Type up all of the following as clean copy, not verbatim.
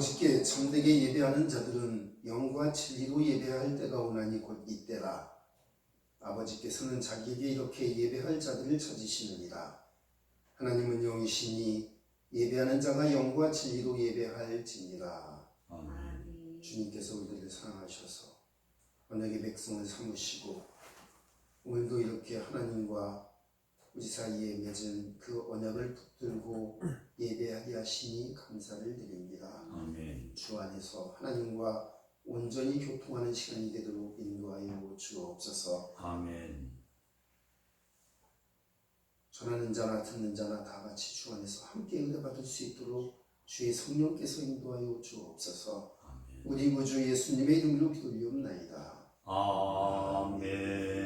아버지께 참되게 예배하는 자들은 영과 진리로 예배할 때가 오나니 곧 이때라. 아버지께서는 자기에게 이렇게 예배할 자들을 찾으시느니라. 하나님은 영이시니 예배하는 자가 영과 진리로 예배할지니라. 아멘. 주님께서 우리를 사랑하셔서 언약의 백성을 삼으시고 오늘도 이렇게 하나님과 우리 사이에 맺은 그 언약을 붙들고 예배하게 하시니 감사를 드립니다. 아멘. 주 안에서 하나님과 온전히 교통하는 시간이 되도록 인도하여 주옵소서. 아멘. 전하는 자나 듣는 자나 다 같이 주 안에서 함께 은혜받을 수 있도록 주의 성령께서 인도하여 주옵소서. 아멘. 우리 구주 예수님의 이름으로 기도리옵나이다. 아멘.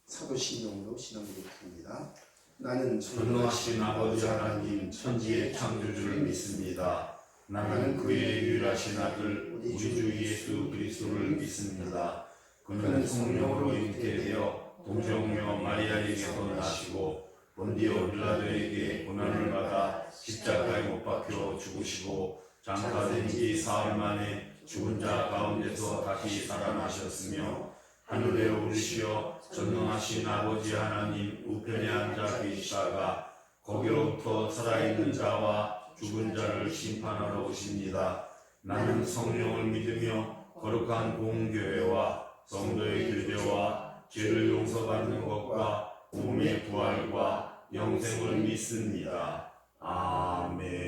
사도신경으로 신앙고백합니다. 나는 전능하신 아버지 하나님 천지의 창조주를 믿습니다. 나는 그의 유일하신 아들 우리 주 예수 그리스도를 믿습니다. 그는 성령으로 잉태되어 동정녀 마리아에게서 나시고 본디오 빌라도에게 고난을 받아 십자가에 못 박혀 죽으시고 장사된 지 사흘 만에 죽은 자 가운데서 다시 살아나셨으며 하늘에 오르시어 전능하신 아버지 하나님 우편에 앉아 계시다가 거기로부터 살아있는 자와 죽은 자를 심판하러 오십니다. 나는 성령을 믿으며 거룩한 공교회와 성도의 교제와 죄를 용서받는 것과 몸의 부활과 영생을 믿습니다. 아멘.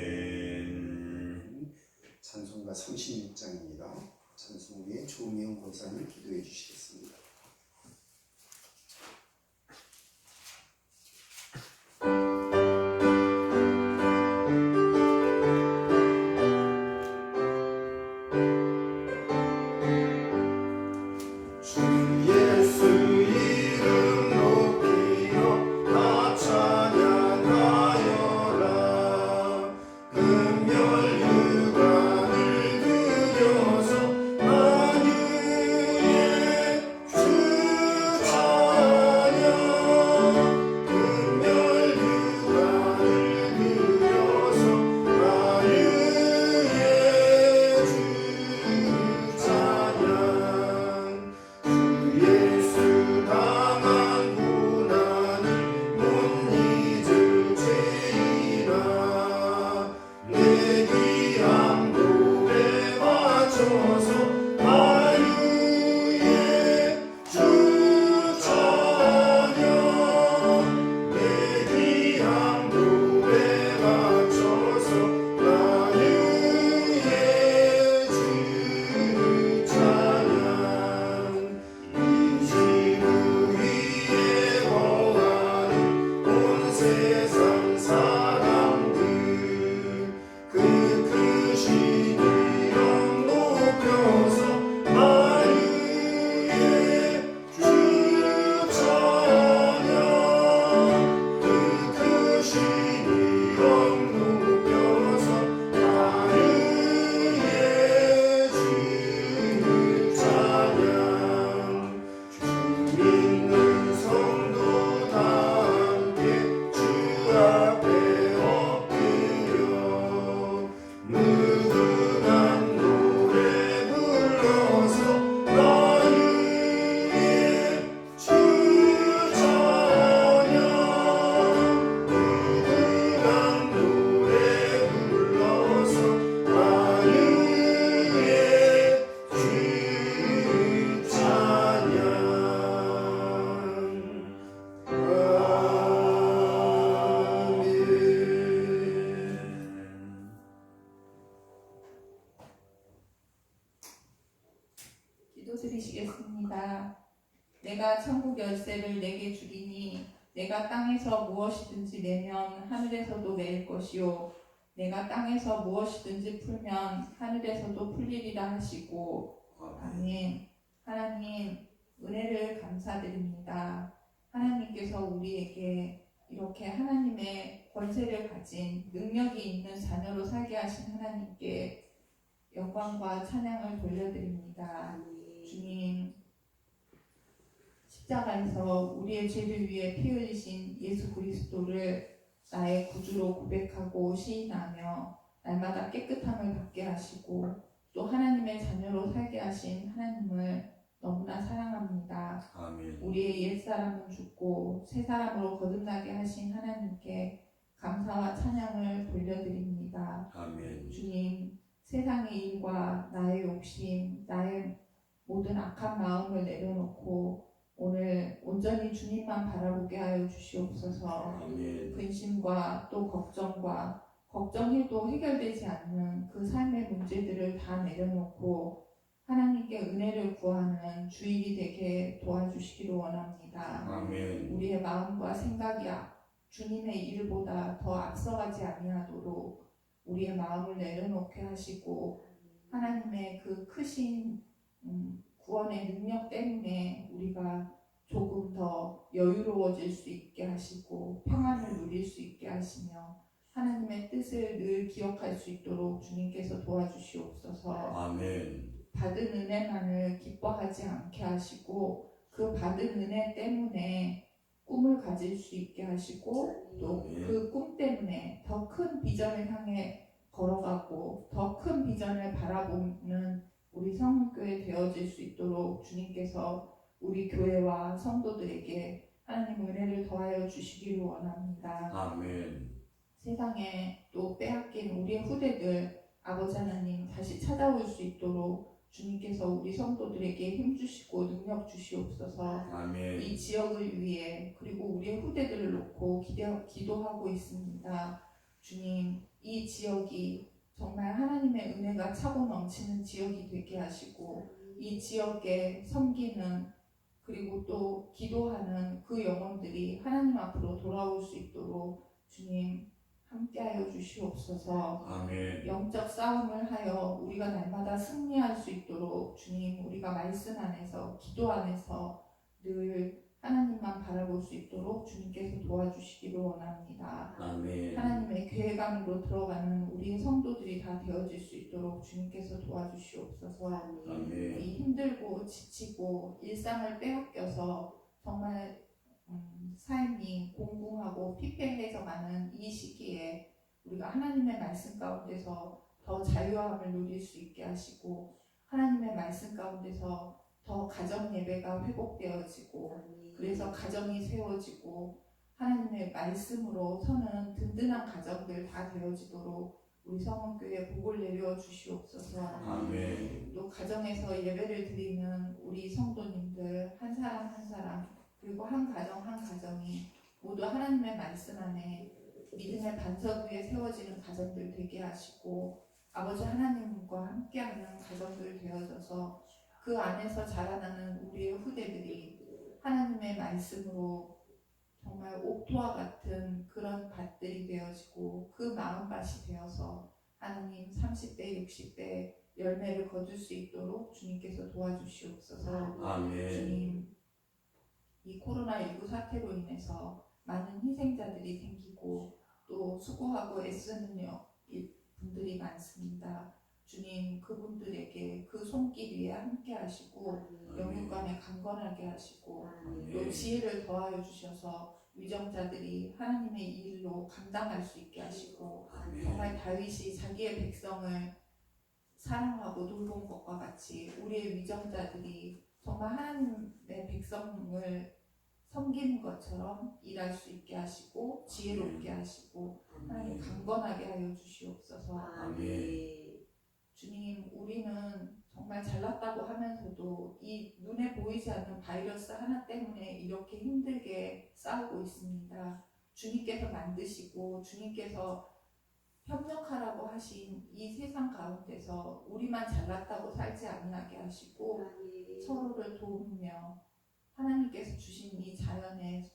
찬송가 36장입니다. 찬송 위에 조미영 권사님 기도해 주시겠습니다. 기도드리시겠습니다. 내가 천국 열쇠를 내게 주리니 내가 땅에서 무엇이든지 내면 하늘에서도 낼 것이요 내가 땅에서 무엇이든지 풀면 하늘에서도 풀리리라 하시고. 아멘. 하나님 은혜를 감사드립니다. 하나님께서 우리에게 이렇게 하나님의 권세를 가진 능력이 있는 자녀로 살게 하신 하나님께 영광과 찬양을 돌려드립니다. 주님, 십자가에서 우리의 죄를 위해 피 흘리신 예수 그리스도를 나의 구주로 고백하고 시인하며 날마다 깨끗함을 받게 하시고 또 하나님의 자녀로 살게 하신 하나님을 너무나 사랑합니다. 아멘. 우리의 옛사람은 죽고 새 사람으로 거듭나게 하신 하나님께 감사와 찬양을 돌려드립니다. 아멘. 주님, 세상의 일과 나의 욕심, 나의 모든 악한 마음을 내려놓고 오늘 온전히 주님만 바라보게 하여 주시옵소서. 아멘. 근심과 또 걱정과 걱정해도 해결되지 않는 그 삶의 문제들을 다 내려놓고 하나님께 은혜를 구하는 주일이 되게 도와주시기를 원합니다. 아멘. 우리의 마음과 생각이 주님의 일보다 더 앞서가지 아니하도록 우리의 마음을 내려놓게 하시고 하나님의 그 크신 구원의 능력 때문에 우리가 조금 더 여유로워질 수 있게 하시고 평안을 누릴 수 있게 하시며 하나님의 뜻을 늘 기억할 수 있도록 주님께서 도와주시옵소서. 아멘. 받은 은혜만을 기뻐하지 않게 하시고 그 받은 은혜 때문에 꿈을 가질 수 있게 하시고 또 그 꿈 때문에 더 큰 비전을 향해 걸어가고 더 큰 비전을 바라보는 우리 성교회 되어질 수 있도록 주님께서 우리 교회와 성도들에게 하나님 은혜를 더하여 주시기를 원합니다. 아멘. 세상에 또 빼앗긴 우리의 후대들 아버지 하나님 다시 찾아올 수 있도록 주님께서 우리 성도들에게 힘주시고 능력 주시옵소서. 아멘. 이 지역을 위해 그리고 우리의 후대들을 놓고 기도하고 있습니다. 주님, 이 지역이 정말 하나님의 은혜가 차고 넘치는 지역이 되게 하시고 이 지역에 섬기는 그리고 또 기도하는 그 영혼들이 하나님 앞으로 돌아올 수 있도록 주님 함께하여 주시옵소서. 아멘. 영적 싸움을 하여 우리가 날마다 승리할 수 있도록 주님 우리가 말씀 안에서 기도 안에서 늘 하나님만 바라볼 수 있도록 주님께서 도와주시기를 원합니다. 아멘. 하나님의 계획안으로 들어가는 우리의 성도들이 다 되어질 수 있도록 주님께서 도와주시옵소서. 아멘. 이 힘들고 지치고 일상을 빼앗겨서 정말 삶이 공공하고 피폐해져가는 이 시기에 우리가 하나님의 말씀 가운데서 더 자유함을 누릴 수 있게 하시고 하나님의 말씀 가운데서 더 가정 예배가 회복되어지고 그래서 가정이 세워지고 하나님의 말씀으로 서는 든든한 가정들 다 되어지도록 우리 성원교회에 복을 내려 주시옵소서. 아멘. 또 가정에서 예배를 드리는 우리 성도님들 한 사람 한 사람 그리고 한 가정 한 가정이 모두 하나님의 말씀 안에 믿음의 반석 위에 세워지는 가정들 되게 하시고 아버지 하나님과 함께하는 가정들 되어져서 그 안에서 자라나는 우리의 후대들이 하나님의 말씀으로 정말 옥토와 같은 그런 밭들이 되어지고 그 마음밭이 되어서 하나님 30배 60배 열매를 거둘 수 있도록 주님께서 도와주시옵소서. 아멘. 주님, 이 코로나19 사태로 인해서 많은 희생자들이 생기고 또 수고하고 애쓰는 분들이 많습니다. 주님, 그분들에게 그 손길 위에 함께 하시고 영육간에 강건하게 하시고 또 지혜를 더하여 주셔서 위정자들이 하나님의 일로 감당할 수 있게 하시고 정말 다윗이 자기의 백성을 사랑하고 돌본 것과 같이 우리의 위정자들이 정말 하나님의 백성을 섬기는 것처럼 일할 수 있게 하시고 지혜롭게 하시고 하나님 강건하게 하여 주시옵소서. 아멘. 주님, 우리는 정말 잘났다고 하면서도 이 눈에 보이지 않는 바이러스 하나 때문에 이렇게 힘들게 싸우고 있습니다. 주님께서 만드시고 주님께서 협력하라고 하신 이 세상 가운데서 우리만 잘났다고 살지 아니하게 하시고 서로를 도우며 하나님께서 주신 이 자연에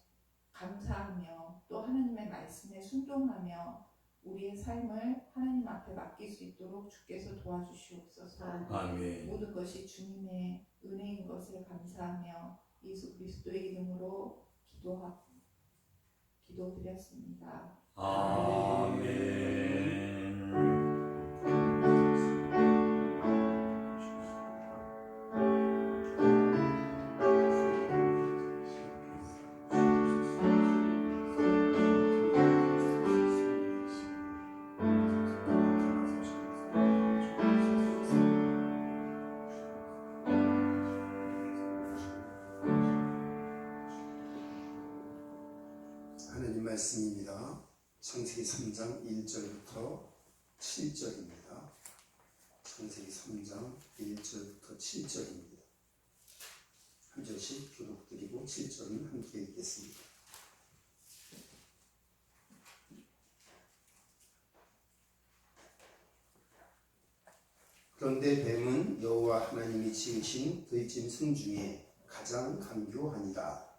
감사하며 또 하나님의 말씀에 순종하며 우리의 삶을 하나님 앞에 맡길 수 있도록 주께서 도와주시옵소서. 아멘. 모든 것이 주님의 은혜인 것을 감사하며 예수 그리스도의 이름으로 기도드렸습니다. 아멘. 말씀입니다. 창세기 3장 1절부터 7절입니다. 창세기 3장 1절부터 7절입니다. 한 절씩 교독드리고 7절은 함께 읽겠습니다. 그런데 뱀은 여호와 하나님이 지으신 들짐승 중에 가장 간교하니라.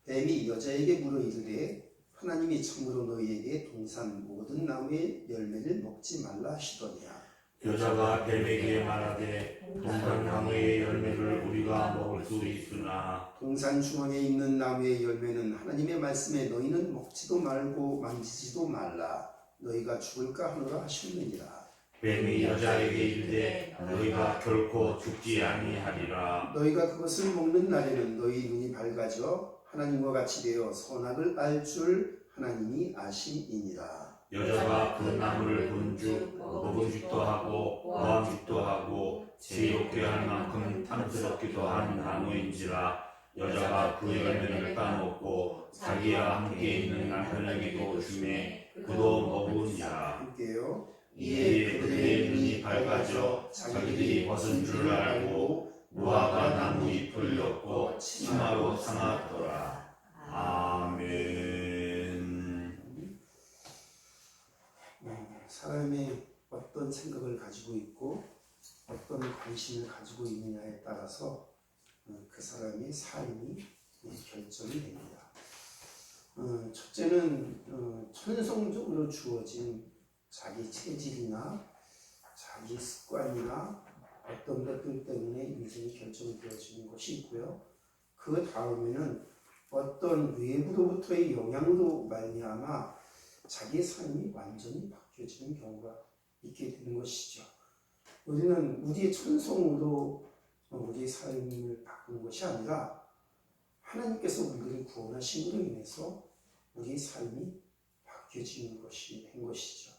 뱀이 여자에게 물어 이르되 하나님이 참으로 너희에게 동산 모든 나무의 열매를 먹지 말라 하시더니야. 여자가 뱀에게 말하되 동산 나무의 열매를 우리가 먹을 수 있으나 동산 중앙에 있는 나무의 열매는 하나님의 말씀에 너희는 먹지도 말고 만지지도 말라. 너희가 죽을까 하노라 하셨느니라. 뱀이 여자에게 이르되 너희가 결코 죽지 아니하리라. 너희가 그것을 먹는 날에는 너희 눈이 밝아져 하나님과 같이 되어 선악을 알 줄 하나님이 아심이니라. 여자가 그 나무를 본즉 먹음직도 하고 보암직도 하고 지옥게 할 만큼 탐스럽기도 한 나무인지라. 여자가 그 열매를 따먹고 자기와 함께 있는 남편에게도 주매 그도 먹은지라. 함께요. 이에 그들의 눈이 밝아져 자기들이 벗은 줄 알고 무화과 나무 잎을 엮고 치마로 삼았더라. 아멘. 사람이 어떤 생각을 가지고 있고 어떤 관심을 가지고 있느냐에 따라서 그 사람의 삶이 결정이 됩니다. 첫째는 천성적으로 주어진 자기 체질이나 자기 습관이나 어떤 것들 때문에 인생이 결정되어지는 것이 있고요. 그 다음에는 어떤 외부로부터의 영향으로 말미암아 자기의 삶이 완전히 바뀌어지는 경우가 있게 되는 것이죠. 우리는 우리의 천성으로 우리의 삶을 바꾸는 것이 아니라 하나님께서 우리를 구원하심으로 인해서 우리의 삶이 바뀌어지는 것이 된 것이죠.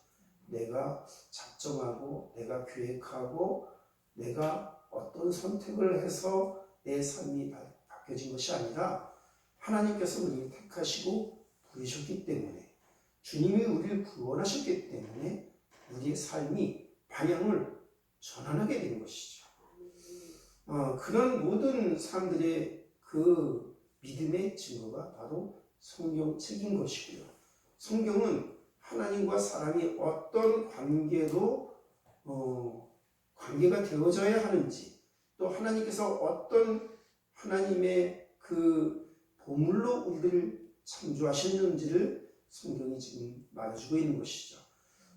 내가 작정하고 내가 계획하고 내가 어떤 선택을 해서 내 삶이 바뀌어진 것이 아니라 하나님께서 우리를 택하시고 부르셨기 때문에 주님이 우리를 구원하셨기 때문에 우리의 삶이 방향을 전환하게 된 것이죠. 그런 모든 사람들의 그 믿음의 증거가 바로 성경책인 것이고요. 성경은 하나님과 사람이 어떤 관계로 관계가 되어져야 하는지, 또 하나님께서 어떤 하나님의 그 보물로 우리를 창조하셨는지를 성경이 지금 말해주고 있는 것이죠.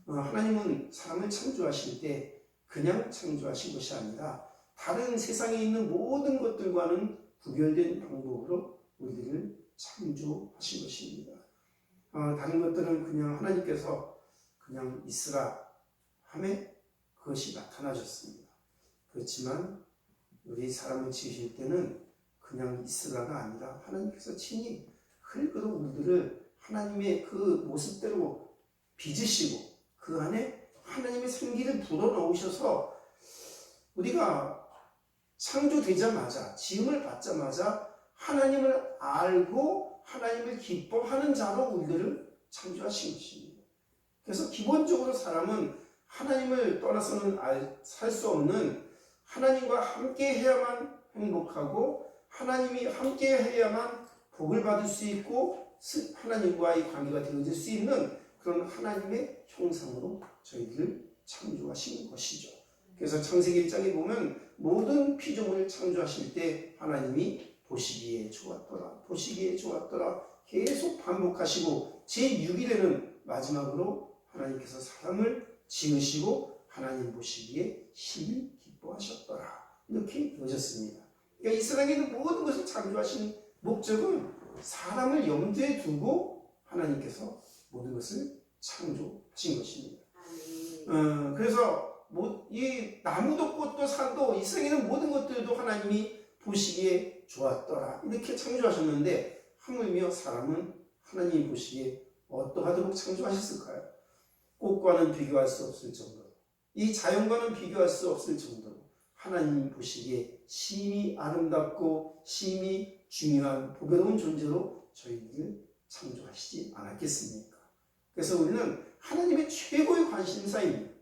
하나님은 사람을 창조하실 때 그냥 창조하신 것이 아니라 다른 세상에 있는 모든 것들과는 구별된 방법으로 우리를 창조하신 것입니다. 다른 것들은 그냥 하나님께서 그냥 있으라 하매 그것이 나타나셨습니다. 그렇지만 우리 사람을 지으실 때는 그냥 있으라가 아니라 하나님께서 친히 흙으로 우리들을 하나님의 그 모습대로 빚으시고 그 안에 하나님의 생기를 불어넣으셔서 우리가 창조되자마자 지음을 받자마자 하나님을 알고 하나님을 기뻐하는 자로 우리들을 창조하신 것입니다. 그래서 기본적으로 사람은 하나님을 떠나서는 살 수 없는 하나님과 함께 해야만 행복하고 하나님이 함께 해야만 복을 받을 수 있고 하나님과의 관계가 되어질 수 있는 그런 하나님의 형상으로 저희들을 창조하신 것이죠. 그래서 창세기 1장에 보면 모든 피조물을 창조하실 때 하나님이 보시기에 좋았더라, 보시기에 좋았더라 계속 반복하시고 제6일에는 마지막으로 하나님께서 사람을 지으시고 하나님 보시기에 심히 기뻐하셨더라 이렇게 되어졌습니다. 그러니까 이 세상에 있는 모든 것을 창조하신 목적은 사람을 염두에 두고 하나님께서 모든 것을 창조하신 것입니다. 그래서 이 나무도 꽃도 산도 이 세상에 있는 모든 것들도 하나님이 보시기에 좋았더라 이렇게 창조하셨는데 하물며 사람은 하나님이 보시기에 어떠하도록 창조하셨을까요? 꽃과는 비교할 수 없을 정도로 이 자연과는 비교할 수 없을 정도로 하나님 보시기에 심히 아름답고 심히 중요한 보배로운 존재로 저희를 창조하시지 않았겠습니까? 그래서 우리는 하나님의 최고의 관심사입니다.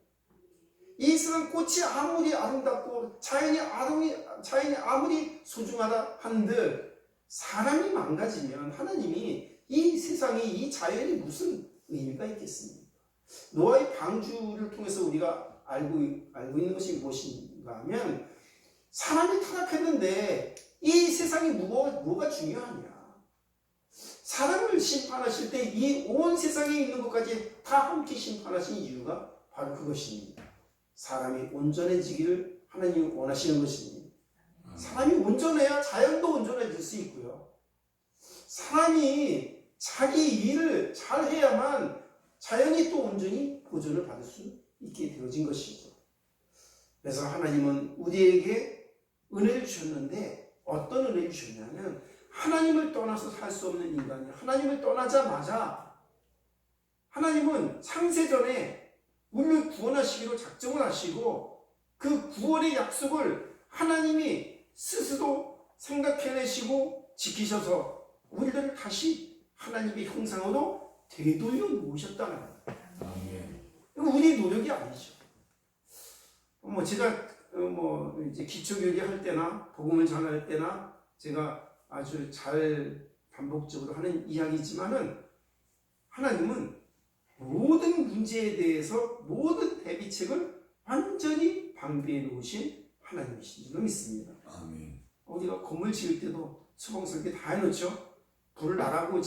이 세상 꽃이 아무리 아름답고 자연이 아무리 소중하다 한들 사람이 망가지면 하나님이 이 세상이 이 자연이 무슨 의미가 있겠습니까? 노아의 방주를 통해서 우리가 알고 있는 것이 무엇인가 하면 사람이 타락했는데 이 세상이 뭐가 중요하냐? 사람을 심판하실 때 이 온 세상에 있는 것까지 다 함께 심판하신 이유가 바로 그것입니다. 사람이 온전해지기를 하나님이 원하시는 것입니다. 사람이 온전해야 자연도 온전해질 수 있고요. 사람이 자기 일을 잘 해야만 자연이 또 온전히 보존을 받을 수 있게 되어진 것이죠. 그래서 하나님은 우리에게 은혜를 주셨는데 어떤 은혜를 주셨냐면 하나님을 떠나서 살 수 없는 인간이 하나님을 떠나자마자 하나님은 창세전에 우리를 구원하시기로 작정을 하시고 그 구원의 약속을 하나님이 스스로 생각해내시고 지키셔서 우리들을 다시 하나님의 형상으로 되돌려 놓으셨다는 거예요. 우리 노력이 아니죠. 제가 이제 기초교리 할 때나 복음을 전할 때나 제가 아주 잘 반복적으로 하는 이야기지만은 하나님은 모든 문제에 대해서 모든 대비책을 완전히 방비해 놓으신 하나님이신 줄 믿습니다. 아멘. 우리가 건물 지을 때도 수봉설계 다 해놓죠. 불을 나라고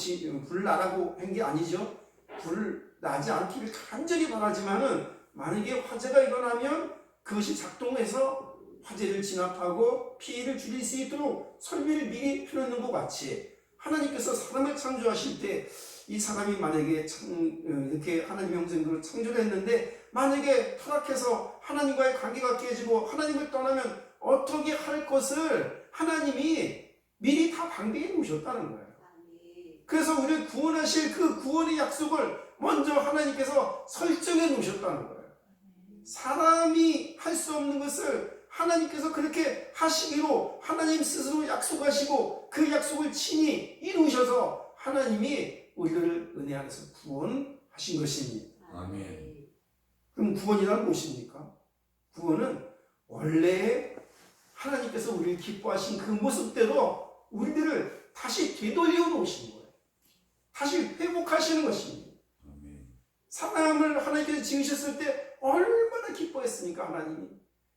한 게 아니죠. 불 나지 않기를 간절히 바라지만은 만약에 화재가 일어나면 그것이 작동해서 화재를 진압하고 피해를 줄일 수 있도록 설비를 미리 펴놓는 것 같이 하나님께서 사람을 창조하실 때 이 사람이 만약에 이렇게 하나님의 형상으로 창조를 했는데 만약에 타락해서 하나님과의 관계가 깨지고 하나님을 떠나면 어떻게 할 것을 하나님이 미리 다 방비해 놓으셨다는 거예요. 그래서 우리를 구원하실 그 구원의 약속을 먼저 하나님께서 설정해 놓으셨다는 거예요. 사람이 할 수 없는 것을 하나님께서 그렇게 하시기로 하나님 스스로 약속하시고 그 약속을 친히 이루셔서 하나님이 우리를 은혜 안에서 구원하신 것입니다. 아멘. 그럼 구원이란 무엇입니까? 구원은 원래 하나님께서 우리를 기뻐하신 그 모습대로 우리들을 다시 되돌려 놓으신 거예요. 다시 회복하시는 것입니다. 아멘. 사람을 하나님께서 지으셨을 때 얼마나 기뻐했습니까, 하나님이?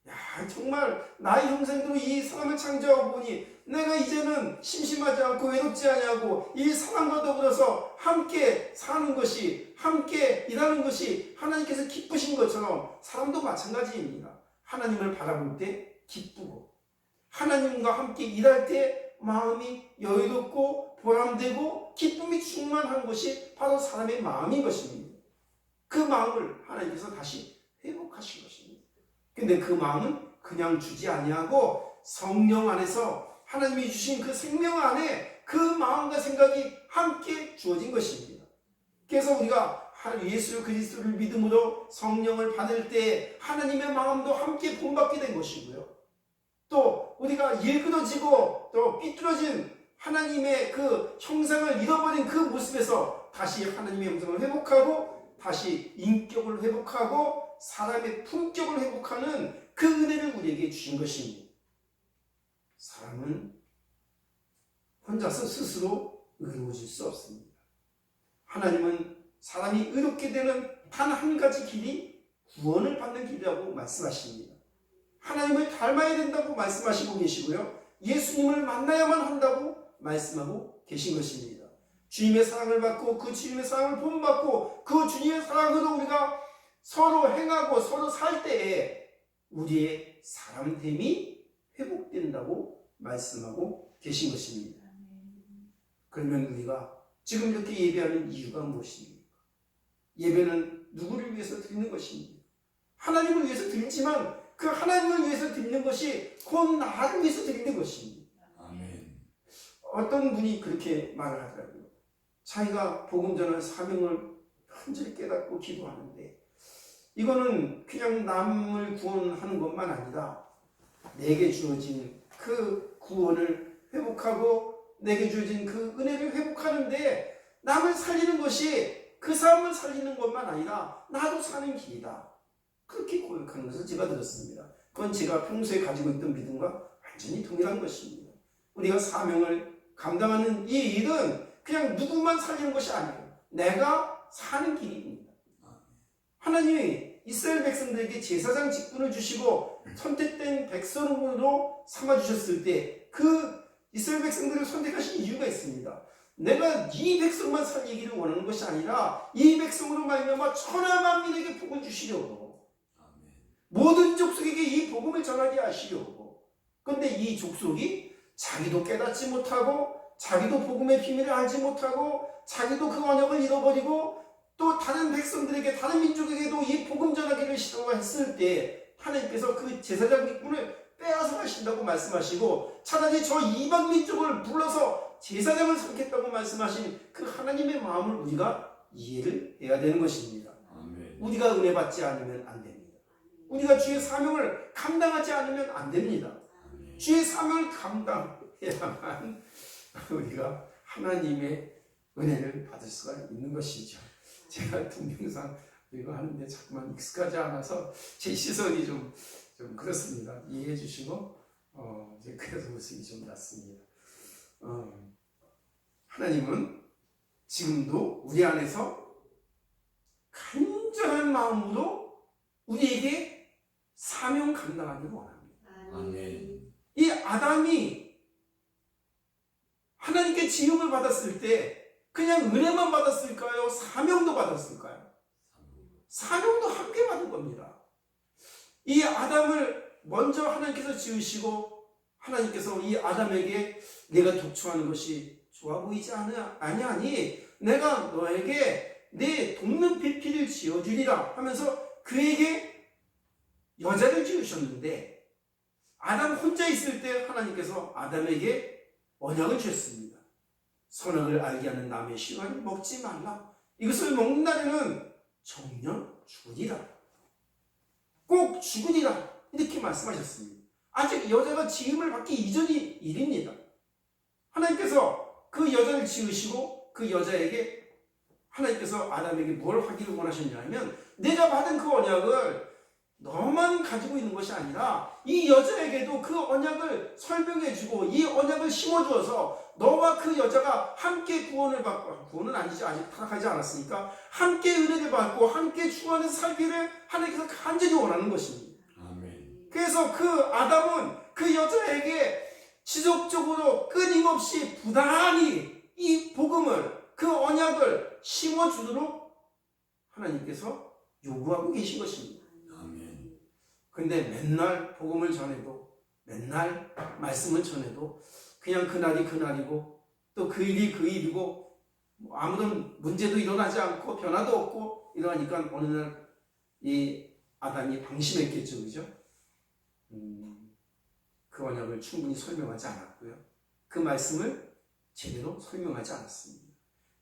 야, 정말 나의 형상대로 이 사람을 창조하고 보니 내가 이제는 심심하지 않고 외롭지 아니하고 이 사람과 더불어서 함께 사는 것이, 함께 일하는 것이 하나님께서 기쁘신 것처럼 사람도 마찬가지입니다. 하나님을 바라볼 때 기쁘고 하나님과 함께 일할 때 마음이 여유롭고 보람되고 기쁨이 충만한 것이 바로 사람의 마음인 것입니다. 그 마음을 하나님께서 다시 회복하신 것입니다. 근데 그 마음은 그냥 주지 아니하고 성령 안에서 하나님이 주신 그 생명 안에 그 마음과 생각이 함께 주어진 것입니다. 그래서 우리가 예수 그리스도를 믿음으로 성령을 받을 때 하나님의 마음도 함께 본받게 된 것이고요. 또 우리가 일그러지고 또 삐뚤어진 하나님의 그 형상을 잃어버린 그 모습에서 다시 하나님의 형상을 회복하고 다시 인격을 회복하고 사람의 품격을 회복하는 그 은혜를 우리에게 주신 것입니다. 사람은 혼자서 스스로 의로워질 수 없습니다. 하나님은 사람이 의롭게 되는 단 한 가지 길이 구원을 받는 길이라고 말씀하십니다. 하나님을 닮아야 된다고 말씀하시고 계시고요. 예수님을 만나야만 한다고 말씀하고 계신 것입니다. 주님의 사랑을 받고 그 주님의 사랑을 본받고 그 주님의 사랑으로 우리가 서로 행하고 서로 살 때에 우리의 사람됨이 회복된다고 말씀하고 계신 것입니다. 그러면 우리가 지금 이렇게 예배하는 이유가 무엇입니까? 예배는 누구를 위해서 드리는 것입니까? 하나님을 위해서 드리지만 그 하나님을 위해서 드리는 것이 곧 나를 위해서 드리는 것입니다. 아멘. 어떤 분이 그렇게 말을 하더라고요. 자기가 복음 전할 사명을 간절히 깨닫고 기도하는데 이거는 그냥 남을 구원하는 것만 아니라 내게 주어진 그 구원을 회복하고 내게 주어진 그 은혜를 회복하는데 남을 살리는 것이 그 사람을 살리는 것만 아니라 나도 사는 길이다. 그렇게 고백하는 것을 제가 들었습니다. 그건 제가 평소에 가지고 있던 믿음과 완전히 동일한 것입니다. 우리가 사명을 감당하는 이 일은 그냥 누구만 살리는 것이 아니에요. 내가 사는 길입니다. 하나님이 이스라엘 백성들에게 제사장 직분을 주시고 선택된 백성으로 삼아주셨을 때 그 이스라엘 백성들을 선택하신 이유가 있습니다. 내가 이 백성만 살리기를 원하는 것이 아니라 이 백성으로 말미암아 천하 만민에게 복을 주시려고, 모든 족속에게 이 복음을 전하게 하시려고. 그런데 이 족속이 자기도 깨닫지 못하고 자기도 복음의 비밀을 알지 못하고 자기도 그 언약을 잃어버리고 또 다른 백성들에게, 다른 민족에게도 이 복음 전하기를 시도했을 때 하나님께서 그 제사장 직분을 빼앗아 가신다고 말씀하시고 차라리 저 이방 민족을 불러서 제사장을 삼겠다고 말씀하신 그 하나님의 마음을 우리가 이해를 해야 되는 것입니다. 우리가 은혜 받지 않으면 안 됩니다. 우리가 주의 사명을 감당하지 않으면 안 됩니다. 주의 사명을 감당해야만 우리가 하나님의 은혜를 받을 수가 있는 것이죠. 제가 동영상 이거 하는데 자꾸만 익숙하지 않아서 제 시선이 좀 그렇습니다. 이해해 주시고 이제 그래서 웃음이 좀 났습니다. 하나님은 지금도 우리 안에서 간절한 마음으로 우리에게 사명 감당하기를 원합니다. 이 아담이 하나님께 지음을 받았을 때 그냥 은혜만 받았을까요? 사명도 받았을까요? 사명도 함께 받은 겁니다. 이 아담을 먼저 하나님께서 지으시고 하나님께서 이 아담에게 내가 독초하는 것이 좋아 보이지 아니하니 내가 너에게 내 돕는 피피를 지어주리라 하면서 그에게 여자를 지으셨는데 아담 혼자 있을 때 하나님께서 아담에게 언약을 주셨습니다. 선악을 알게 하는 나무의 씨를 먹지 말라. 이것을 먹는 날에는 정녕 죽으리라. 꼭 죽으리라. 이렇게 말씀하셨습니다. 아직 여자가 지음을 받기 이전의 일입니다. 하나님께서 그 여자를 지으시고 그 여자에게 하나님께서 아담에게 뭘 하기를 원하셨냐면 내가 받은 그 언약을 너만 가지고 있는 것이 아니라 이 여자에게도 그 언약을 설명해주고 이 언약을 심어주어서 너와 그 여자가 함께 구원을 받고, 구원은 아니지, 아직 타락하지 않았으니까 함께 은혜를 받고 함께 주 안에서 살기를 하나님께서 간절히 원하는 것입니다. 그래서 그 아담은 그 여자에게 지속적으로 끊임없이 부단히 이 복음을, 그 언약을 심어주도록 하나님께서 요구하고 계신 것입니다. 근데 맨날 복음을 전해도, 맨날 말씀을 전해도 그냥 그날이 그날이고 또 그 일이 그 일이고 아무런 문제도 일어나지 않고 변화도 없고 이러니까 어느 날 이 아담이 방심했겠죠, 그죠? 그 언약을 충분히 설명하지 않았고요. 그 말씀을 제대로 설명하지 않았습니다.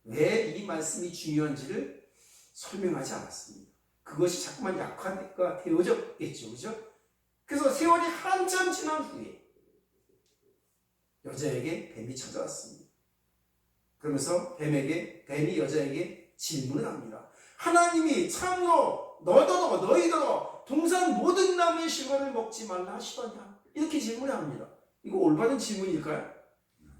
왜 이 말씀이 중요한지를 설명하지 않았습니다. 그것이 자꾸만 약화가 되어졌겠죠, 그죠? 그래서 세월이 한참 지난 후에 여자에게 뱀이 찾아왔습니다. 그러면서 뱀이 여자에게 질문을 합니다. 하나님이 참으로 너희더러 동산 모든 나무의 실과를 먹지 말라 하시더냐? 이렇게 질문을 합니다. 이거 올바른 질문일까요?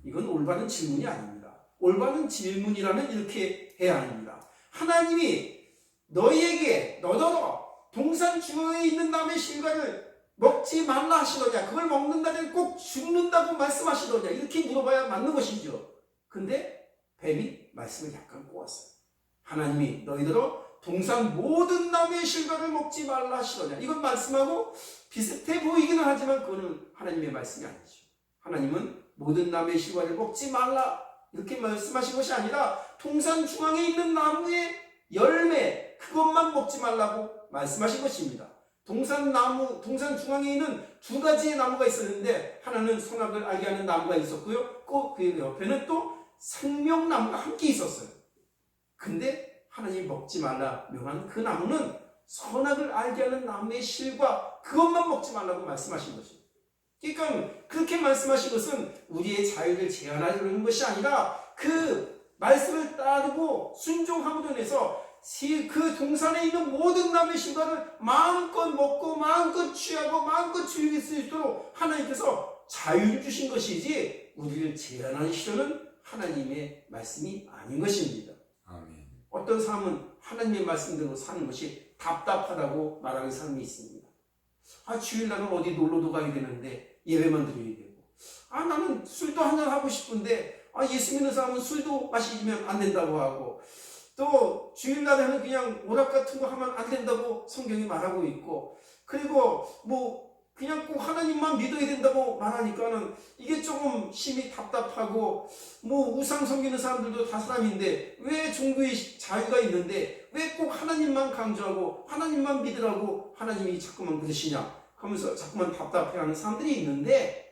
이건 올바른 질문이 아닙니다. 올바른 질문이라면 이렇게 해야 합니다. 하나님이 너희에게 너더러 동산 중앙에 있는 나무의 실과를 먹지 말라 하시더냐? 그걸 먹는다면 꼭 죽는다고 말씀하시더냐? 이렇게 물어봐야 맞는 것이죠. 근데 뱀이 말씀을 약간 꼬았어요. 하나님이 너희들어 동산 모든 나무의 실과를 먹지 말라 하시더냐? 이건 말씀하고 비슷해 보이기는 하지만 그거는 하나님의 말씀이 아니죠. 하나님은 모든 나무의 실과를 먹지 말라 이렇게 말씀하신 것이 아니라 동산 중앙에 있는 나무의 열매 그것만 먹지 말라고 말씀하신 것입니다. 동산 중앙에 있는 두 가지의 나무가 있었는데 하나는 선악을 알게 하는 나무가 있었고요. 그 옆에는 또 생명나무가 함께 있었어요. 근데 하나님이 먹지 말라 명한 그 나무는 선악을 알게 하는 나무의 실과 그것만 먹지 말라고 말씀하신 것입니다. 그러니까 그렇게 말씀하신 것은 우리의 자유를 제한하려는 것이 아니라 그 말씀을 따르고 순종함으로 인해서 그 동산에 있는 모든 남의 신과를 마음껏 먹고 마음껏 취하고 마음껏 즐길 수 있도록 하나님께서 자유를 주신 것이지 우리를 제한하시려는 하나님의 말씀이 아닌 것입니다. 아멘. 어떤 사람은 하나님의 말씀대로 사는 것이 답답하다고 말하는 사람이 있습니다. 주일날은 어디 놀러도 가야 되는데 예배만 드려야 되고, 나는 술도 한잔 하고 싶은데 예수 믿는 사람은 술도 마시면 안 된다고 하고, 또 주일날에는 그냥 오락 같은 거 하면 안 된다고 성경이 말하고 있고, 그리고 그냥 꼭 하나님만 믿어야 된다고 말하니까는 이게 조금 심히 답답하고, 우상 섬기는 사람들도 다 사람인데 왜 종교의 자유가 있는데 왜 꼭 하나님만 강조하고 하나님만 믿으라고 하나님이 자꾸만 그러시냐 하면서 자꾸만 답답해하는 사람들이 있는데,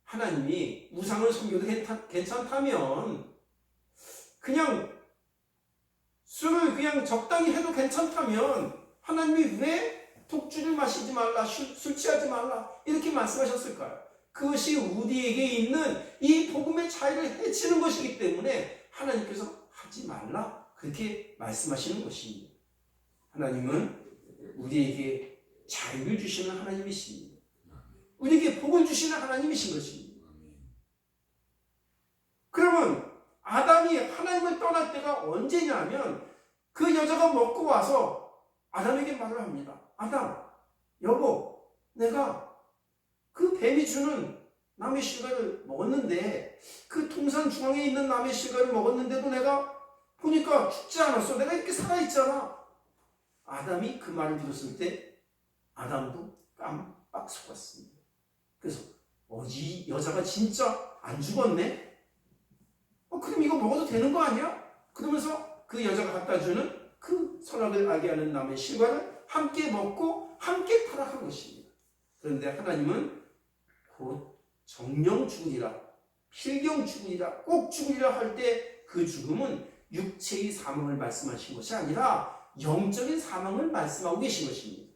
하나님이 우상을 섬겨도 괜찮다면, 그냥 술을 그냥 적당히 해도 괜찮다면 하나님이 왜 독주를 마시지 말라, 술 취하지 말라 이렇게 말씀하셨을까요? 그것이 우리에게 있는 이 복음의 자유를 해치는 것이기 때문에 하나님께서 하지 말라 그렇게 말씀하시는 것입니다. 하나님은 우리에게 자유를 주시는 하나님이십니다. 우리에게 복을 주시는 하나님이신 것입니다. 그러면 아담이 하나님을 떠날 때가 언제냐면, 그 여자가 먹고 와서 아담에게 말을 합니다. 아담, 여보, 내가 그 뱀이 주는 남의 실과를 먹었는데, 그 동산 중앙에 있는 남의 실과를 먹었는데도 내가 보니까 죽지 않았어. 내가 이렇게 살아있잖아. 아담이 그 말을 들었을 때 아담도 깜빡 속았습니다. 그래서 이 여자가 진짜 안 죽었네? 그럼 이거 먹어도 되는 거 아니야? 그러면서 그 여자가 갖다 주는 그 선악을 알게 하는 남의 실과를 함께 먹고 함께 타락한 것입니다. 그런데 하나님은 곧 정령 죽으리라, 필경 죽으리라, 꼭 죽으리라 할 때 그 죽음은 육체의 사망을 말씀하신 것이 아니라 영적인 사망을 말씀하고 계신 것입니다.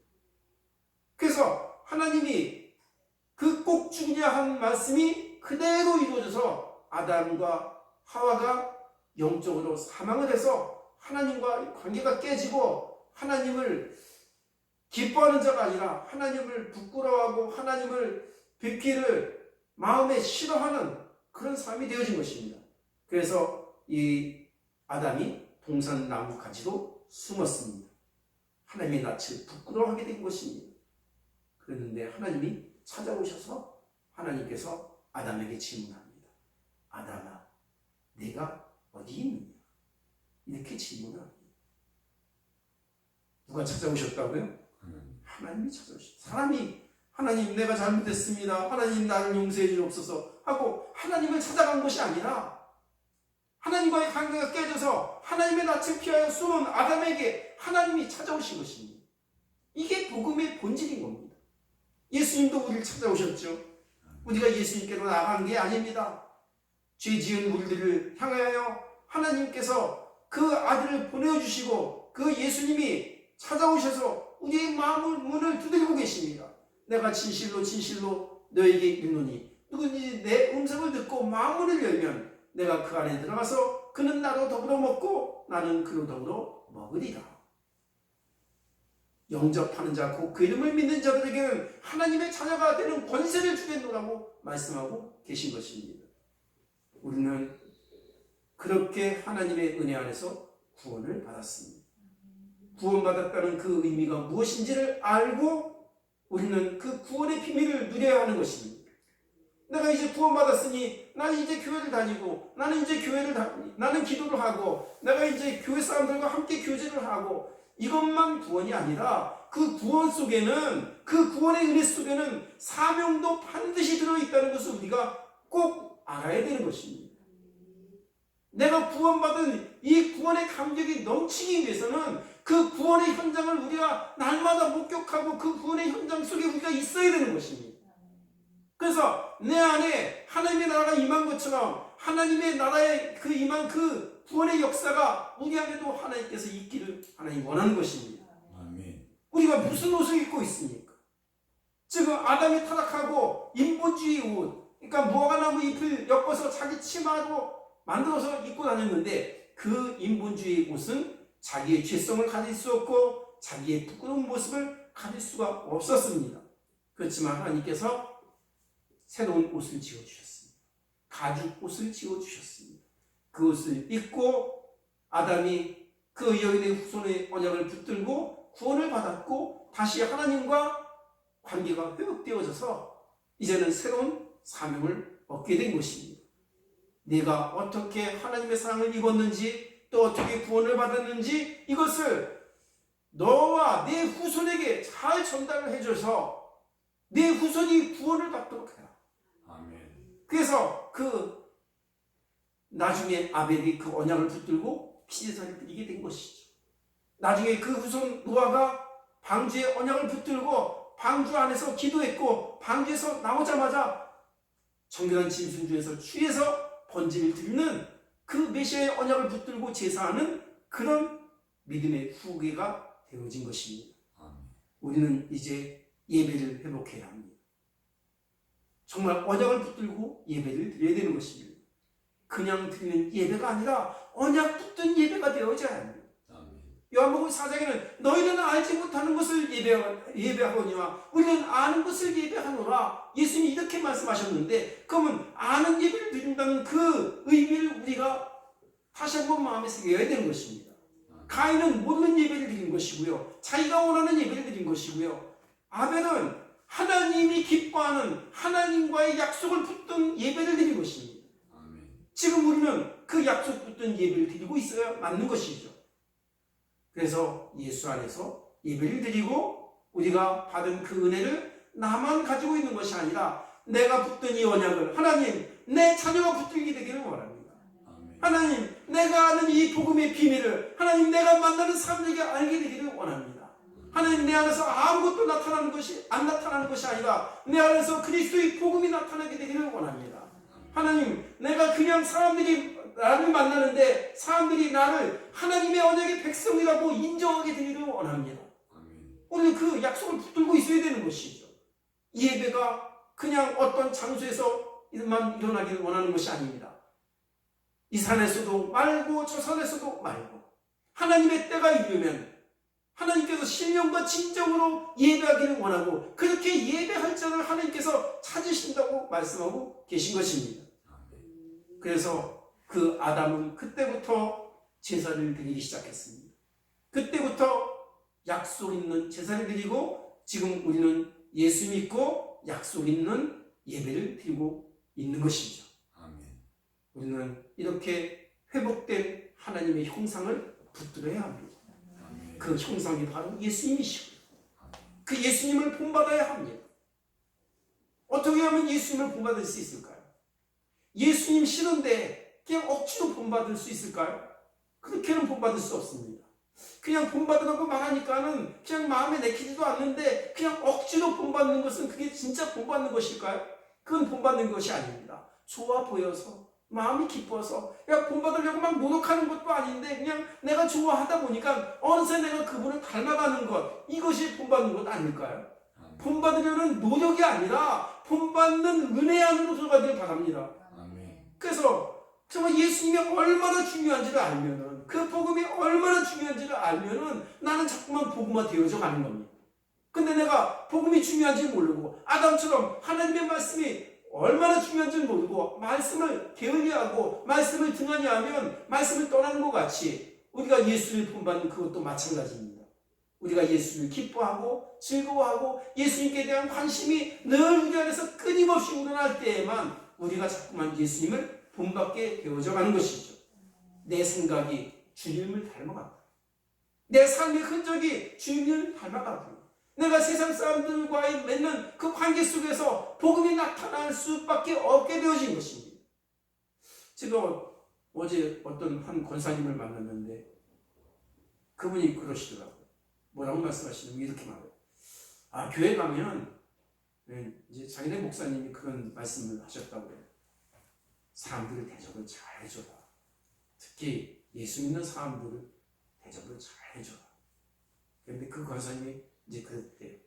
그래서 하나님이 그 꼭 죽으리라 한 말씀이 그대로 이루어져서 아담과 하와가 영적으로 사망을 해서 하나님과 관계가 깨지고, 하나님을 기뻐하는 자가 아니라 하나님을 부끄러워하고 하나님을 뵙기를 마음에 싫어하는 그런 삶이 되어진 것입니다. 그래서 이 아담이 동산 나무 가지로 숨었습니다. 하나님의 낯을 부끄러워하게 된 것입니다. 그랬는데 하나님이 찾아오셔서 하나님께서 아담에게 질문합니다. 아담아, 내가 어디 있느냐? 이렇게 질문을 합니다. 누가 찾아오셨다고요? 하나님이 찾아오셨어요. 사람이 하나님 내가 잘못했습니다, 하나님 나를 용서해 주옵소서 하고 하나님을 찾아간 것이 아니라, 하나님과의 관계가 깨져서 하나님의 낯을 피하여 숨은 아담에게 하나님이 찾아오신 것입니다. 이게 복음의 본질인 겁니다. 예수님도 우리를 찾아오셨죠. 우리가 예수님께로 나간 게 아닙니다. 죄 지은 우리들을 향하여 하나님께서 그 아들을 보내주시고 그 예수님이 찾아오셔서 우리의 마음을 문을 두드리고 계십니다. 내가 진실로 진실로 너에게 이르노니 누구든지 내 음성을 듣고 마음문을 열면 내가 그 안에 들어가서 그는 나로 더불어 먹고 나는 그로 더불어 먹으리라. 영접하는 자, 곧 그 이름을 믿는 자들에게는 하나님의 자녀가 되는 권세를 주겠노라고 말씀하고 계신 것입니다. 우리는 그렇게 하나님의 은혜 안에서 구원을 받았습니다. 구원받았다는 그 의미가 무엇인지를 알고 우리는 그 구원의 비밀을 누려야 하는 것입니다. 내가 이제 구원받았으니 나는 이제 교회를 다니고, 나는 기도를 하고, 내가 이제 교회 사람들과 함께 교제를 하고, 이것만 구원이 아니라 그 구원 속에는, 그 구원의 은혜 속에는 사명도 반드시 들어있다는 것을 우리가 꼭 알아야 되는 것입니다. 내가 구원받은 이 구원의 감격이 넘치기 위해서는 그 구원의 현장을 우리가 날마다 목격하고 그 구원의 현장 속에 우리가 있어야 되는 것입니다. 그래서 내 안에 하나님의 나라가 임한 것처럼 하나님의 나라에 그 임한 그 구원의 역사가 우리 안에도 하나님께서 있기를 하나님 원하는 것입니다. 아멘. 우리가 무슨 옷을 입고 있습니까? 지금 아담이 타락하고 인본주의 옷, 그러니까 무화과나무 잎을 엮어서 자기 치마로 만들어서 입고 다녔는데, 그 인본주의의 옷은 자기의 죄성을 가질 수 없고 자기의 부끄러운 모습을 가질 수가 없었습니다. 그렇지만 하나님께서 새로운 옷을 지어주셨습니다. 가죽 옷을 지어주셨습니다. 그 옷을 입고 아담이 그 여인의 후손의 언약을 붙들고 구원을 받았고 다시 하나님과 관계가 회복되어져서 이제는 새로운 사명을 얻게 된 것입니다. 내가 어떻게 하나님의 사랑을 입었는지 또 어떻게 구원을 받았는지 이것을 너와 내 후손에게 잘 전달을 해줘서 내 후손이 구원을 받도록 해라. 아멘. 그래서 나중에 아벨이 그 언약을 붙들고 피제사를 드리게 된 것이죠. 나중에 그 후손 노아가 방주의 언약을 붙들고 방주 안에서 기도했고 방주에서 나오자마자 정결한 짐승 중에서 취해서 번제를 드리는 그 메시아의 언약을 붙들고 제사하는 그런 믿음의 후계가 되어진 것입니다. 아멘. 우리는 이제 예배를 회복해야 합니다. 정말 언약을 붙들고 예배를 드려야 되는 것입니다. 그냥 드리는 예배가 아니라 언약 붙든 예배가 되어져야 합니다. 아멘. 요한복음 4장에는 너희는 알지 못하는 것을 예배하거니와 우리는 아는 것을 예배하노라. 예수님이 이렇게 말씀하셨는데 그러면 아는 예배를 드린다는 그 의미를 우리가 다시 한번 마음에 새겨야 되는 것입니다. 가인은 모르는 예배를 드린 것이고요. 자기가 원하는 예배를 드린 것이고요. 아벨은 하나님이 기뻐하는 하나님과의 약속을 붙든 예배를 드린 것입니다. 지금 우리는 그 약속 붙든 예배를 드리고 있어야 맞는 것이죠. 그래서 예수 안에서 예배를 드리고 우리가 받은 그 은혜를 나만 가지고 있는 것이 아니라 내가 붙든 이 언약을 하나님 내 자녀가 붙들게 되기를 원합니다. 아멘. 하나님 내가 아는 이 복음의 비밀을 하나님 내가 만나는 사람들에게 알게 되기를 원합니다. 하나님 내 안에서 아무것도 안 나타나는 것이 아니라 내 안에서 그리스도의 복음이 나타나게 되기를 원합니다. 하나님 내가 그냥 사람들이 나를 만나는데 사람들이 나를 하나님의 언약의 백성이라고 인정하게 되기를 원합니다. 오늘 그 약속을 붙들고 있어야 되는 것이죠. 이 예배가 그냥 어떤 장소에서만 일어나기를 원하는 것이 아닙니다. 이 산에서도 말고 저 산에서도 말고 하나님의 때가 이르면 하나님께서 신령과 진정으로 예배하기를 원하고 그렇게 예배할 자를 하나님께서 찾으신다고 말씀하고 계신 것입니다. 그래서 그 아담은 그때부터 제사를 드리기 시작했습니다. 그때부터 약속 있는 제사를 드리고 지금 우리는 예수 믿고 약속 있는 예배를 드리고 있는 것이죠. 우리는 이렇게 회복된 하나님의 형상을 붙들어야 합니다. 그 형상이 바로 예수님이시고요. 그 예수님을 본받아야 합니다. 어떻게 하면 예수님을 본받을 수 있을까요? 예수님 싫은데 그냥 억지로 본받을 수 있을까요? 그렇게는 본받을 수 없습니다. 그냥 본받으라고 말하니까는 그냥 마음에 내키지도 않는데 그냥 억지로 본받는 것은 그게 진짜 본받는 것일까요? 그건 본받는 것이 아닙니다. 좋아 보여서 마음이 기뻐서 본받으려고 막 노력하는 것도 아닌데 그냥 내가 좋아하다 보니까 어느새 내가 그분을 닮아가는 것 이것이 본받는 것 아닐까요? 본받으려는 노력이 아니라 본받는 은혜 안으로 들어가기를 바랍니다. 그래서 정말 예수님이 얼마나 중요한지를 알면은 그 복음이 얼마나 중요한지를 알면은 나는 자꾸만 복음화 되어져 가는 겁니다. 근데 내가 복음이 중요한지 모르고 아담처럼 하나님의 말씀이 얼마나 중요한지 모르고 말씀을 게을리하고 말씀을 등한히 하면 말씀을 떠나는 것 같이 우리가 예수를 본받는 그것도 마찬가지입니다. 우리가 예수를 기뻐하고 즐거워하고 예수님께 대한 관심이 늘 우리 안에서 끊임없이 우러날 때에만 우리가 자꾸만 예수님을 본받게 되어져 가는 것이죠. 내 생각이 주님을 닮아간다. 내 삶의 흔적이 주님을 닮아가고 내가 세상 사람들과의 맺는 그 관계 속에서 복음이 나타날 수밖에 없게 되어진 것입니다. 제가 어제 어떤 한 권사님을 만났는데 그분이 그러시더라고요. 뭐라고 말씀하시냐면 이렇게 말해요. 교회 가면 이제 자기네 목사님이 그런 말씀을 하셨다고 해요. 사람들을 대접을 잘 해줘라. 특히 예수 믿는 사람들을 대접을 잘 해줘라. 그런데 그 권사님이 이제 그랬대요.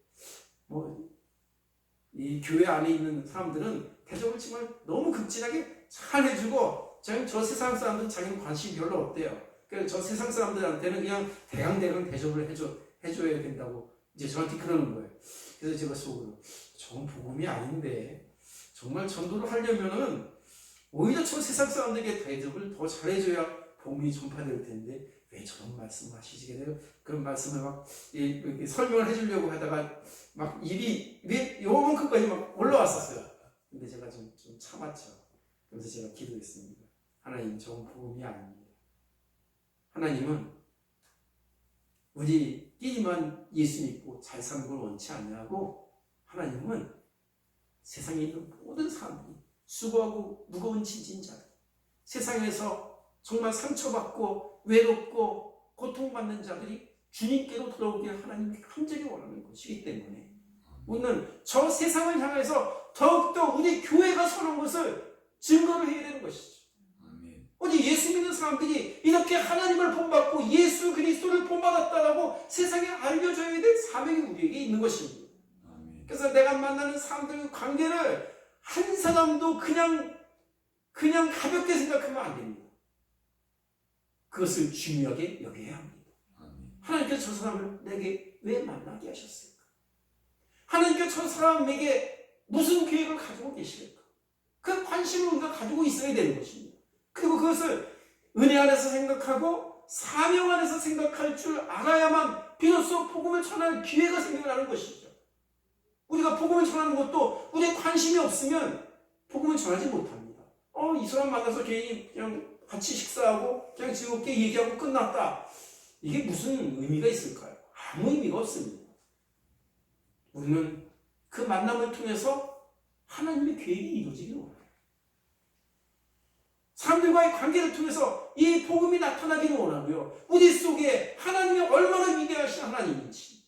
이 교회 안에 있는 사람들은 대접을 정말 너무 극진하게 잘 해주고 저 세상 사람들은 자기는 관심이 별로 없대요. 그래서 저 세상 사람들한테는 그냥 대강 대접을 해줘야 된다고 이제 저한테 그러는 거예요. 그래서 제가 속으로 전 복음이 아닌데 정말 전도를 하려면은 오히려 저 세상 사람들에게 대접을 더 잘해줘야 복음이 전파될 텐데 왜 저런 말씀을 하시지? 내가 그런 말씀을 막 이렇게 설명을 해주려고 하다가 막 입이 요만큼까지 막 올라왔었어요. 근데 제가 좀 참았죠. 그래서 제가 기도했습니다. 하나님, 전 복음이 아닙니다. 하나님은 우리끼리만 예수 믿고 잘 사는 걸 원치 않냐고, 하나님은 세상에 있는 모든 사람들이 수고하고 무거운 짐진 자들, 세상에서 정말 상처받고 외롭고 고통받는 자들이 주님께로 돌아오기를 하나님이 간절히 원하는 것이기 때문에 우리는 저 세상을 향해서 더욱더 우리 교회가 서는 것을 증거를 해야 되는 것이죠. 어디 예수 믿는 사람들이 이렇게 하나님을 본받고 예수 그리스도를 본받았다라고 세상에 알려줘야 될 사명이 우리에게 있는 것입니다. 그래서 내가 만나는 사람들의 관계를 한 사람도 그냥 가볍게 생각하면 안 됩니다. 그것을 중요하게 여겨야 합니다. 하나님께서 저 사람을 내게 왜 만나게 하셨을까? 하나님께서 저 사람에게 무슨 계획을 가지고 계실까? 그 관심을 우리가 가지고 있어야 되는 것입니다. 그리고 그것을 은혜 안에서 생각하고 사명 안에서 생각할 줄 알아야만 비로소 복음을 전할 기회가 생겨나는 것이죠. 우리가 복음을 전하는 것도 우리의 관심이 없으면 복음을 전하지 못합니다. 이 사람 만나서 괜히 그냥 같이 식사하고 그냥 즐겁게 얘기하고 끝났다. 이게 무슨 의미가 있을까요? 아무 의미가 없습니다. 우리는 그 만남을 통해서 하나님의 계획이 이루어지기를 원해요. 사람들과의 관계를 통해서 이 복음이 나타나기를 원하고요. 우리 속에 하나님이 얼마나 위대하신 하나님인지,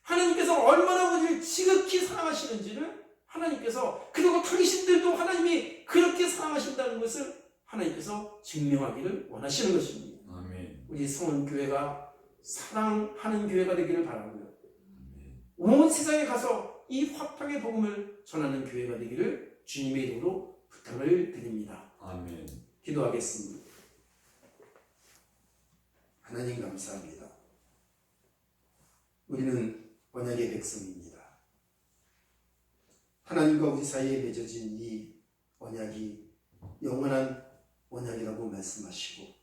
하나님께서 얼마나 우리를 지극히 사랑하시는지를 하나님께서, 그리고 당신들도 하나님이 그렇게 사랑하신다는 것을 하나님께서 증명하기를 원하시는 것입니다. 아멘. 우리 성원교회가 사랑하는 교회가 되기를 바라고요. 온 세상에 가서 이 화평의 복음을 전하는 교회가 되기를 주님의 이름으로 부탁을 드립니다. 아멘. 기도하겠습니다. 하나님 감사합니다. 우리는 언약의 백성입니다. 하나님과 우리 사이에 맺어진 이 언약이 영원한 언약이라고 말씀하시고,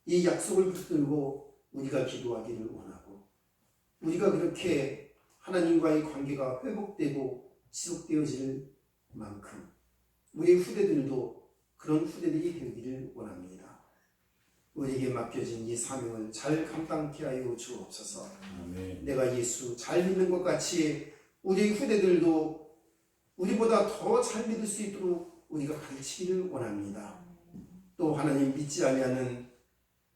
이 약속을 붙들고 우리가 기도하기를 원하고, 우리가 그렇게 하나님과의 관계가 회복되고 지속되어질 만큼 우리 후대들도 그런 후대들이 되기를 원합니다. 우리에게 맡겨진 이 사명을 잘 감당케 하여 주옵소서. 아멘. 내가 예수 잘 믿는 것 같이 우리 후대들도 우리보다 더 잘 믿을 수 있도록 우리가 가르치기를 원합니다. 또 하나님 믿지 아니하는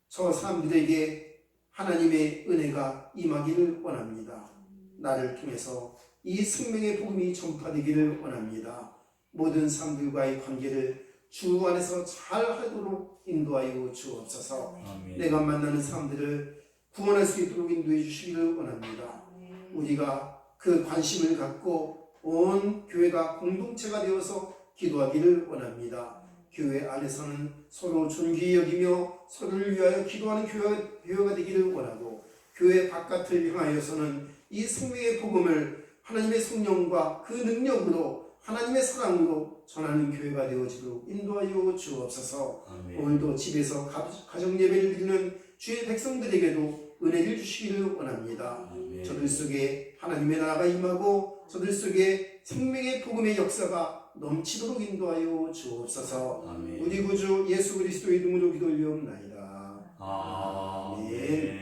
저 사람들에게 하나님의 은혜가 임하기를 원합니다. 나를 통해서 이 생명의 복음이 전파되기를 원합니다. 모든 사람들과의 관계를 주 안에서 잘 하도록 인도하여 주옵소서. 아멘. 내가 만나는 사람들을 구원할 수 있도록 인도해 주시기를 원합니다. 우리가 그 관심을 갖고 온 교회가 공동체가 되어서 기도하기를 원합니다. 교회 안에서는 서로 존귀히 여기며 서로를 위하여 기도하는 교회가 되기를 원하고, 교회 바깥을 향하여서는 이 생명의 복음을 하나님의 성령과 그 능력으로 하나님의 사랑으로 전하는 교회가 되어지도록 인도하여 주옵소서. 아멘. 오늘도 집에서 가정 예배를 드리는 주의 백성들에게도 은혜를 주시기를 원합니다. 아멘. 저들 속에 하나님의 나라가 임하고 저들 속에 생명의 복음의 역사가 넘치도록 인도하여 주옵소서. 아멘. 우리 구주 예수 그리스도의 이름으로 기도 올리옵나이다. 아멘.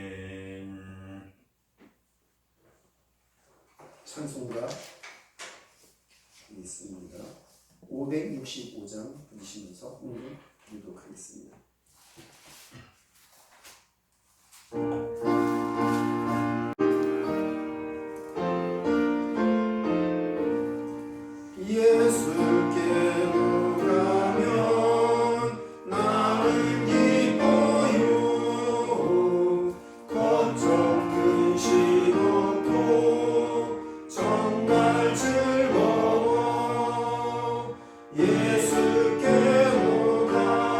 찬송가 있습니다. 565장 부르시면서 읽도록 하겠습니다. 예수께로 가면 나는 기뻐요. 걱정 근심 없고 정말 즐거워. 예수께로 가면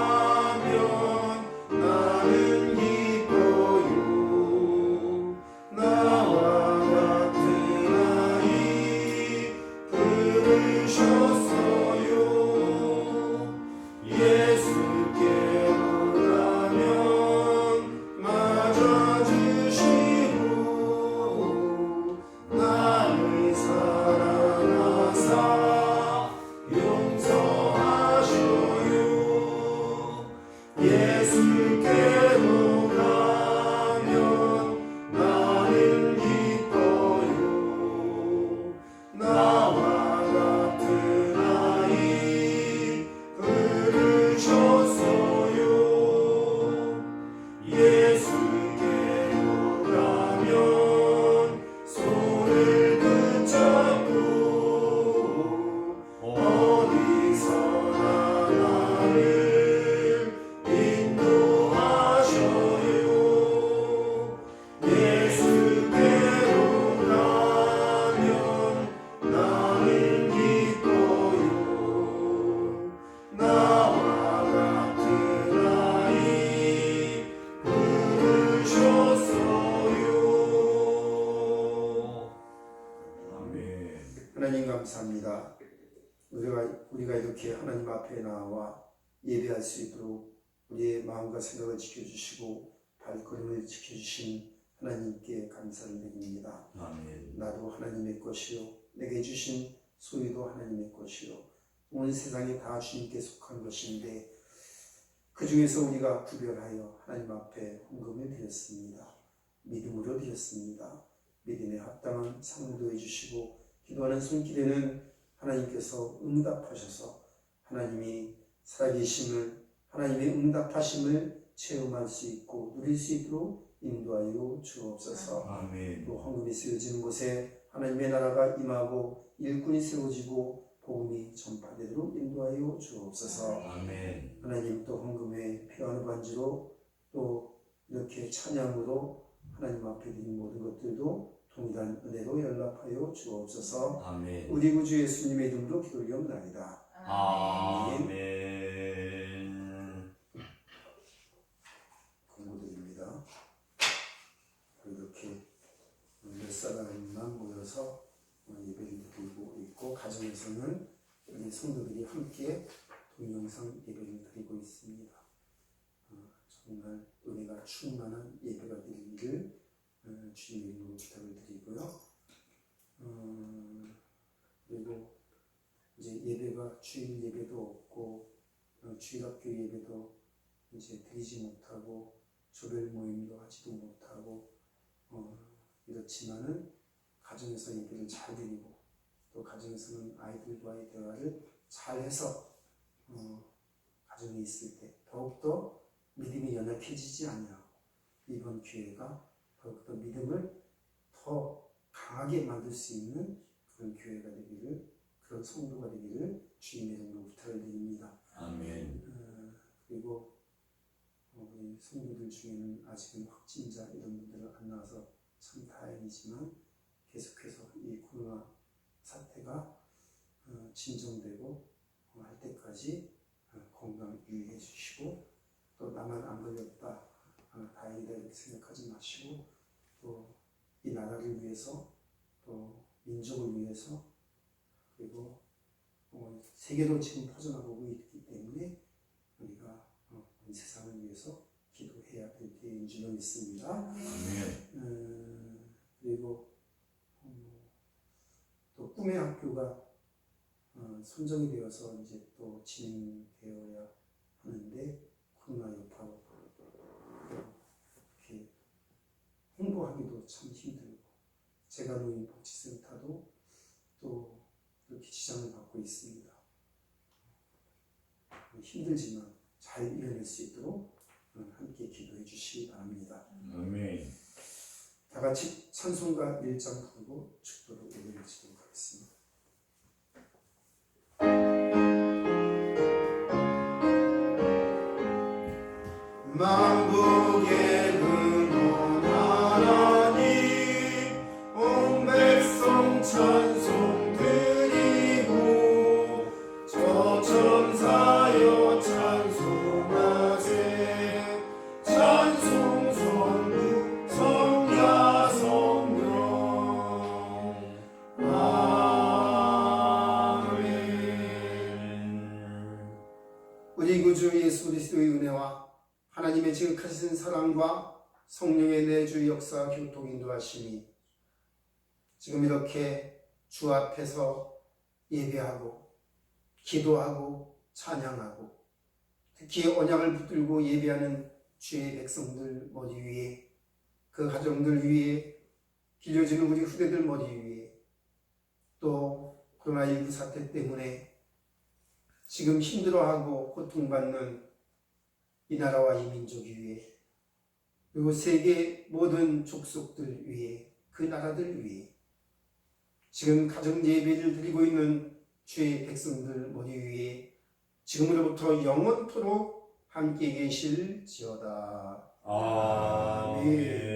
앞에 나와 예배할 수 있도록 우리의 마음과 생각을 지켜주시고 발걸음을 지켜주신 하나님께 감사를 드립니다. 아멘. 나도 하나님의 것이요 내게 주신 소유도 하나님의 것이요 온 세상이 다 주님께 속한 것인데 그 중에서 우리가 구별하여 하나님 앞에 헌금을 드렸습니다. 믿음으로 드렸습니다. 믿음에 합당한 상도 해주시고 기도하는 손길에는 하나님께서 응답하셔서 하나님이 살아계심을 하나님의 응답하심을 체험할 수 있고 누릴 수 있도록 인도하여 주옵소서. 아멘. 또 헌금이 쓰여지는 곳에 하나님의 나라가 임하고 일꾼이 세워지고 복음이 전파되도록 인도하여 주옵소서. 아멘. 하나님 또 헌금에 필요한 반지로 또 이렇게 찬양으로 하나님 앞에 드린 모든 것들도 동일한 은혜로 연락하여 주옵소서. 아멘. 우리 구주 예수님의 이름으로 기도하옵나이다. 아멘. 공고드립니다. 이렇게 몇 사람만 모여서 예배를 드리고 있고 가정에서는 우리 성도들이 함께 동영상 예배를 드리고 있습니다. 정말 은혜가 충만한 예배가 되기를 주님의 이름으로 부탁을 드리고요. 그리고 이제 예배가 주일 예배도 없고 주일학교 예배도 이제 드리지 못하고 조별 모임도 하지도 못하고 이렇지만은 가정에서 예배를 잘 드리고 또 가정에서는 아이들과의 대화를 잘 해서 가정에 있을 때 더욱더 믿음이 연약해지지 않냐고 이번 기회가 더욱더 믿음을 더 강하게 만들 수 있는 그런 교회가 되기를 그런 성도가 되기를 주님의 이름으로 부탁을 드립니다. 아멘. 그리고 우리 성도들 중에는 아직은 확진자 이런 분들은 안 나와서 참 다행이지만 계속해서 이 코로나 사태가 진정되고 할 때까지 건강 유의해 주시고 또 나만 안 걸렸다 다행이다 이렇게 생각하지 마시고 또 이 나라를 위해서 또 민족을 위해서 그리고 세계로 지금 퍼져나가고 있기 때문에 우리가 온 세상을 위해서 기도해야 될 때인 줄 믿습니다. 아멘. 그리고 또 꿈의 학교가 선정이 되어서 이제 또 진행되어야 하는데 코로나 여파로 이렇게 홍보하기도 참 힘들고 제가 노인 복지센터도 또 이렇게 지장을 받고 있습니다. 힘들지만 잘 이겨낼 수 있도록 함께 기도해 주시기 바랍니다. 아멘. 다 같이 찬송가 1장 부르고 축도로 예배를 드리도록 하겠습니다. 만국의 근원 하나님 온 백성 찬송 드리고 저 천사여 찬송하세 찬송 성부 성자 성령 아멘. 우리 구주 예수 그리스도의 은혜와 하나님의 지극하신 사랑과 성령의 내주 역사 교통 인도하심이 지금 이렇게 주 앞에서 예배하고 기도하고 찬양하고 특히 언약을 붙들고 예배하는 주의 백성들 머리 위에 그 가정들 위에 길려지는 우리 후대들 머리 위에 또 코로나19 사태 때문에 지금 힘들어하고 고통받는 이 나라와 이 민족 위에 그리고 세계 모든 족속들 위에 그 나라들 위에 지금 가정 예배를 드리고 있는 주의 백성들 머리 위에 지금으로부터 영원토록 함께 계실지어다. 아멘.